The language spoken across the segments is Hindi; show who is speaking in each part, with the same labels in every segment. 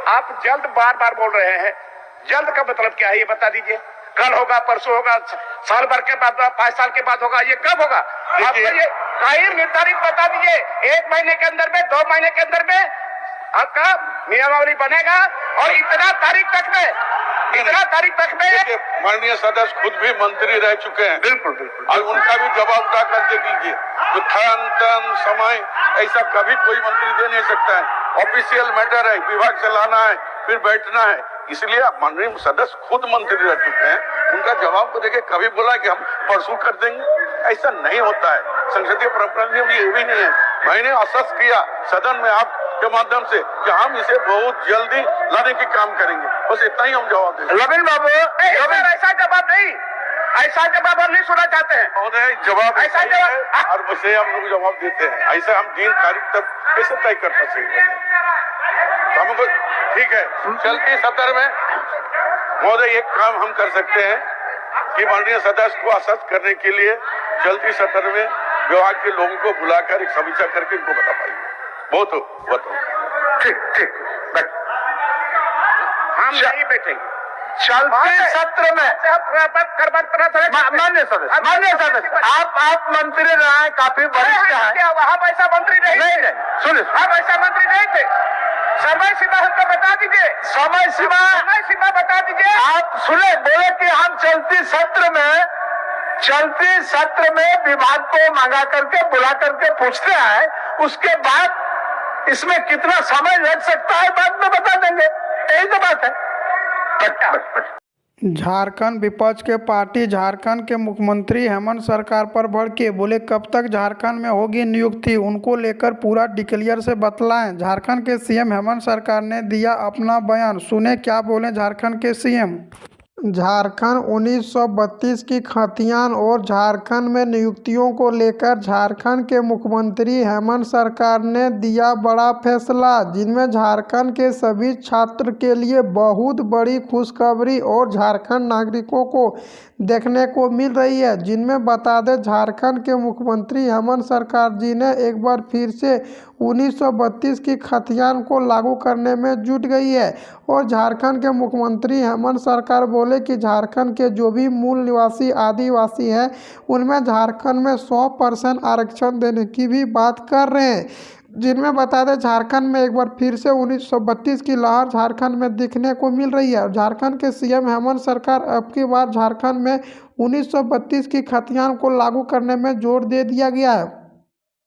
Speaker 1: आप जल्द बार बार बोल रहे हैं, जल्द का मतलब क्या है ये बता दीजिए। कल होगा, परसों होगा, साल भर के बाद, 5 साल के बाद होगा, ये कब होगा? आपको ये तारीख निर्धारित बता दीजिए। 1 महीने के अंदर में, 2 महीने के अंदर में आपका नियमावली बनेगा और इतना तारीख तक में
Speaker 2: माननीय सदस्य खुद भी मंत्री रह चुके हैं।
Speaker 1: बिल्कुल बिल्कुल,
Speaker 2: और उनका भी जवाब उठा कर दे कीजिए। जो खान समय ऐसा कभी कोई मंत्री दे नहीं सकता है। ऑफिशियल मैटर है, विभाग चलाना है, फिर बैठना है, इसलिए आप माननीय सदस्य खुद मंत्री रह चुके हैं। उनका जवाब को देखे कभी बोला कि हम परसों कर देंगे, ऐसा नहीं होता है। संसदीय परंपरा में ये भी नहीं है। मैंने आश्वस्त किया सदन में आपके माध्यम से कि हम इसे बहुत जल्दी लाने की काम करेंगे, बस इतना ही हम जवाब देंगे।
Speaker 1: रविंद्र बाबू, ऐसा जवाब नहीं, ऐसा जवाब हम नहीं सुनना चाहते हैं।
Speaker 2: जवाब
Speaker 1: ऐसा जवाब
Speaker 2: और वैसे हम लोग जवाब देते हैं। ऐसा हम 3 तारीख तक कैसे तय करता चाहिए? हमको ठीक है, चलती सत्र में महोदय एक काम हम कर सकते हैं कि माननीय सदस्य को आश्वस्त करने के लिए चलती सत्र में विभाग के लोगों को बुलाकर एक समीक्षा करके इनको बता पाएंगे। बहुत
Speaker 1: ठीक, हम नहीं बैठेंगे चलते सत्र में। मान्य सदस्य, आप मंत्री रहे हैं, काफी वरिष्ठ हैं। आप ऐसा मंत्री नहीं, सुनिए, आप ऐसा मंत्री नहीं थे। समय सीमा हमको बता दीजिए। समय सीमा बता दीजिए। आप सुने, बोले कि हम चलती सत्र में विभाग को मंगा करके बुला करके पूछते हैं, उसके बाद इसमें कितना समय लग सकता है बाद में बता देंगे। यही तो बात है।
Speaker 3: झारखंड विपक्ष के पार्टी झारखंड के मुख्यमंत्री हेमंत सरकार पर भड़के, बोले कब तक झारखंड में होगी नियुक्ति, उनको लेकर पूरा डिक्लेयर से बतलाएं। झारखंड के सीएम हेमंत सरकार ने दिया अपना बयान, सुने क्या बोले झारखंड के सीएम। झारखंड 1932 की खतियान और झारखंड में नियुक्तियों को लेकर झारखंड के मुख्यमंत्री हेमंत सरकार ने दिया बड़ा फैसला, जिनमें झारखंड के सभी छात्र के लिए बहुत बड़ी खुशखबरी और झारखंड नागरिकों को देखने को मिल रही है। जिनमें बता दें, झारखंड के मुख्यमंत्री हेमंत सरकार जी ने एक बार फिर से 1932 की खतियान को लागू करने में जुट गई है। और झारखंड के मुख्यमंत्री हेमंत सरकार बोले कि झारखंड के जो भी मूल निवासी आदिवासी हैं, उनमें झारखंड में 100% आरक्षण देने की भी बात कर रहे हैं। जिनमें बता दें, झारखंड में एक बार फिर से 1932 की लहर झारखंड में दिखने को मिल रही है। झारखंड के सीएम हेमंत सरकार अब की बार झारखंड में 1932 की खतियान को लागू करने में जोर दे दिया गया है।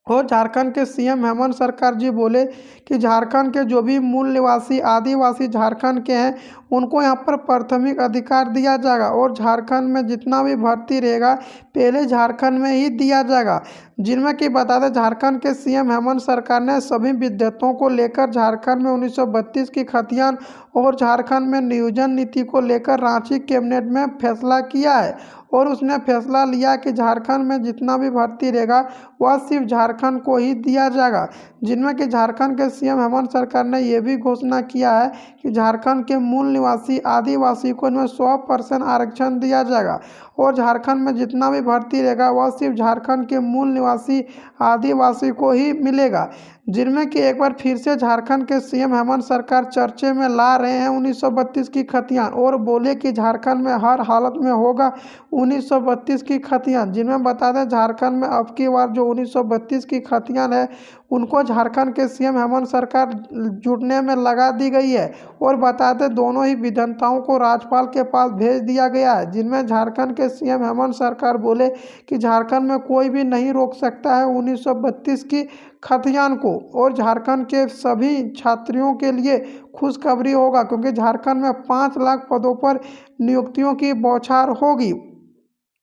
Speaker 3: और झारखंड के सीएम हेमंत सरकार जी बोले कि झारखंड के जो भी मूल निवासी आदिवासी झारखंड के हैं, उनको यहाँ पर प्राथमिक अधिकार दिया जाएगा। और झारखंड में जितना भी भर्ती रहेगा, पहले झारखंड में ही दिया जाएगा। जिनमें कि बता दें, झारखंड के सीएम हेमंत सरकार ने सभी विद्यार्थियों को लेकर झारखंड में 1932 की खतियान और झारखंड में नियोजन नीति को लेकर रांची कैबिनेट में फैसला किया है। और उसने फैसला लिया कि झारखंड में जितना भी भर्ती रहेगा, वह सिर्फ झारखंड को ही दिया जाएगा। जिनमें कि झारखंड के सीएम हेमंत सरकार ने यह भी घोषणा किया है कि झारखंड के मूल निवासी आदिवासी को इनमें 100% आरक्षण दिया जाएगा। और झारखंड में जितना भी भर्ती रहेगा, वह सिर्फ झारखंड के मूल निवासी आदिवासी को ही मिलेगा। जिनमें कि एक बार फिर से झारखंड के सीएम हेमंत सरकार चर्चे में ला रहे हैं 1932 की खतियान, और बोले कि झारखंड में हर हालत में होगा 1932 की खतियान। जिनमें बता दें, झारखंड में अब की बार जो 1932 की खतियान है, उनको झारखंड के सीएम हेमंत सरकार जुटने में लगा दी गई है। और बता दें, दोनों ही विधेयकों को राज्यपाल के पास भेज दिया गया है। जिनमें झारखंड के सीएम हेमंत सरकार बोले कि झारखंड में कोई भी नहीं रोक सकता है 1932 की खतियान को। और झारखंड के सभी छात्रियों के लिए खुशखबरी होगा, क्योंकि झारखंड में 5 लाख पदों पर नियुक्तियों की बौछार होगी।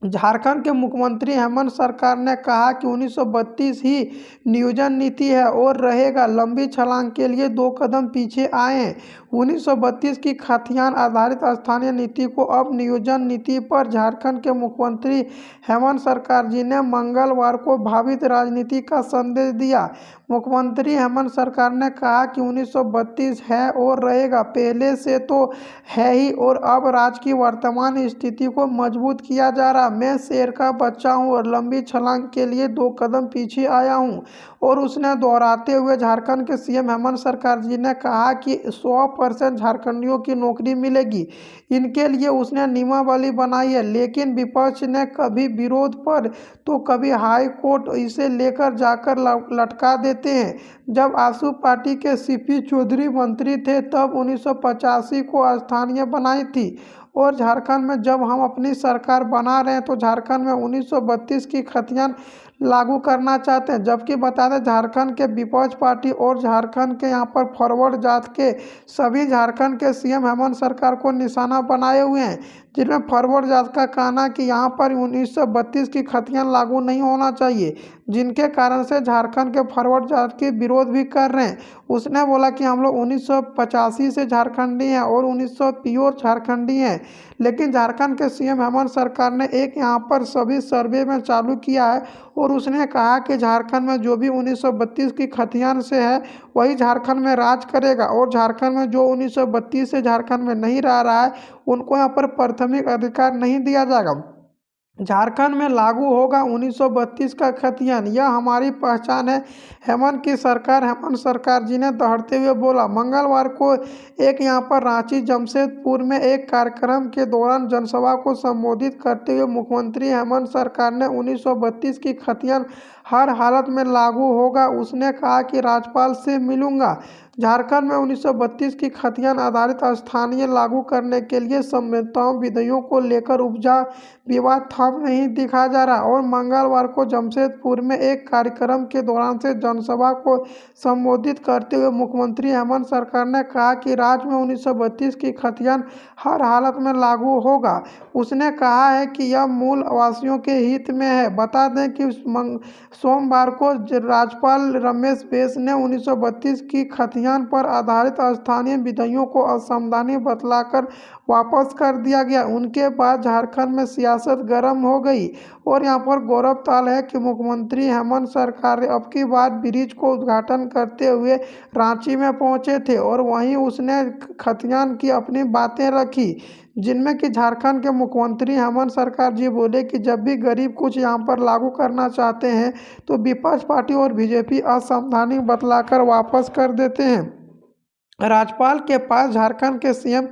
Speaker 3: झारखंड के मुख्यमंत्री हेमंत सरकार ने कहा कि 1932 ही नियोजन नीति है और रहेगा। लंबी छलांग के लिए 2 कदम पीछे आए हैं। 1932 की खतियान आधारित स्थानीय नीति को अब नियोजन नीति पर झारखंड के मुख्यमंत्री हेमंत सरकार जी ने मंगलवार को भावित राजनीति का संदेश दिया। मुख्यमंत्री हेमंत सरकार ने कहा कि 1932 है और रहेगा, पहले से तो है ही, और अब राज्य की वर्तमान स्थिति को मजबूत किया जा रहा है। मैं शेर का बच्चा हूं और लंबी छलांग के लिए 2 कदम पीछे आया हूं। और उसने दोहराते हुए झारखंड के सीएम हेमंत सरकार जी ने कहा कि 100% झारखंडियों की नौकरी मिलेगी। इनके लिए उसने नियमावली बनाई है, लेकिन विपक्ष ने कभी विरोध पर तो कभी हाई कोर्ट इसे लेकर जाकर लटका देते हैं। जब आसू पार्टी के सीपी चौधरी मंत्री थे तब 1985 को स्थानीय बनाई थी, और झारखंड में जब हम अपनी सरकार बना रहे हैं तो झारखंड में 1932 की खतियान लागू करना चाहते हैं। जबकि बता दें, झारखंड के विपक्ष पार्टी और झारखंड के यहाँ पर फॉरवर्ड जात के सभी झारखंड के सीएम हेमंत सरकार को निशाना बनाए हुए हैं, जिनमें फॉरवर्ड जात का कहना कि यहाँ पर 1932 की खतियान लागू नहीं होना चाहिए, जिनके कारण से झारखंड के फॉरवर्ड जात के विरोध भी कर रहे हैं। उसने बोला कि हम लोग 1985 से झारखंडी हैं और 1900 प्योर झारखंडी हैं। लेकिन झारखंड के सीएम हेमंत सरकार ने एक यहाँ पर सभी सर्वे में चालू किया है और उसने कहा कि झारखंड में जो भी 1932 की खतियान से है वही झारखंड में राज करेगा, और झारखंड में जो 1932 से झारखंड में नहीं रह रहा है उनको यहाँ पर प्राथमिक अधिकार नहीं दिया जाएगा। झारखंड में लागू होगा 1932 का खतियान, यह हमारी पहचान है, हेमंत की सरकार हेमंत सरकार जी ने दोहराते हुए बोला। मंगलवार को एक यहाँ पर रांची जमशेदपुर में एक कार्यक्रम के दौरान जनसभा को संबोधित करते हुए मुख्यमंत्री हेमंत सरकार ने 1932 की खतियान हर हालत में लागू होगा। उसने कहा कि राज्यपाल से मिलूंगा। झारखंड में 1932 की खतियान आधारित स्थानीय लागू करने के लिए संहिताओं विधियों को लेकर उपजा विवाद थम नहीं दिखा जा रहा। और मंगलवार को जमशेदपुर में एक कार्यक्रम के दौरान से जनसभा को संबोधित करते हुए मुख्यमंत्री हेमंत सरकार ने कहा कि राज्य में 1932 की खतियान हर हालत में लागू होगा। उसने कहा है कि यह मूल वासियों के हित में है। बता दें कि सोमवार को राज्यपाल रमेश बैस ने 1932 की खतियान पर आधारित स्थानीय विधियों को असंवैधानिक बतलाकर वापस कर दिया गया। उनके बाद झारखंड में सियासत गर्म हो गई और यहाँ पर गौरतलब है कि मुख्यमंत्री हेमंत सरकार अब की बार ब्रिज को उद्घाटन करते हुए रांची में पहुंचे थे और वहीं उसने खतियान की अपनी बातें रखी, जिनमें कि झारखंड के मुख्यमंत्री हेमंत सरकार जी बोले कि जब भी गरीब कुछ यहाँ पर लागू करना चाहते हैं तो विपक्ष पार्टी और बीजेपी असंवैधानिक बतलाकर वापस कर देते हैं। राज्यपाल के पास झारखंड के सीएम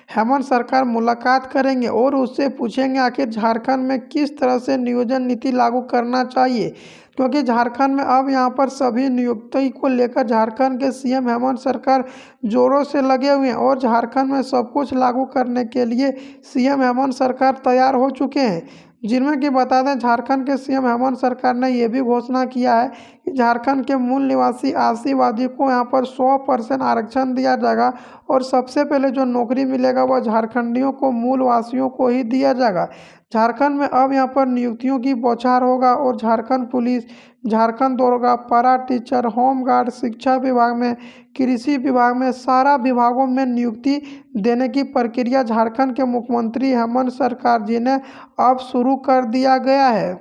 Speaker 3: हेमंत सरकार मुलाकात करेंगे और उससे पूछेंगे आखिर झारखंड में किस तरह से नियोजन नीति लागू करना चाहिए, क्योंकि झारखंड में अब यहाँ पर सभी नियुक्ति को लेकर झारखंड के सीएम हेमंत सरकार जोरों से लगे हुए हैं और झारखंड में सब कुछ लागू करने के लिए सीएम हेमंत सरकार तैयार हो चुके हैं। जिनमें कि बता दें, झारखंड के सीएम हेमंत सरकार ने यह भी घोषणा किया है कि झारखंड के मूल निवासी आदिवासी को यहाँ पर 100% आरक्षण दिया जाएगा और सबसे पहले जो नौकरी मिलेगा वह झारखंडियों को, मूल वासियों को ही दिया जाएगा। झारखंड में अब यहाँ पर नियुक्तियों की बौछार होगा और झारखंड पुलिस, झारखंड दरोगा, पारा टीचर, होमगार्ड, शिक्षा विभाग में, कृषि विभाग में, सारा विभागों में नियुक्ति देने की प्रक्रिया झारखंड के मुख्यमंत्री हेमंत सरकार जी ने अब शुरू कर दिया गया है।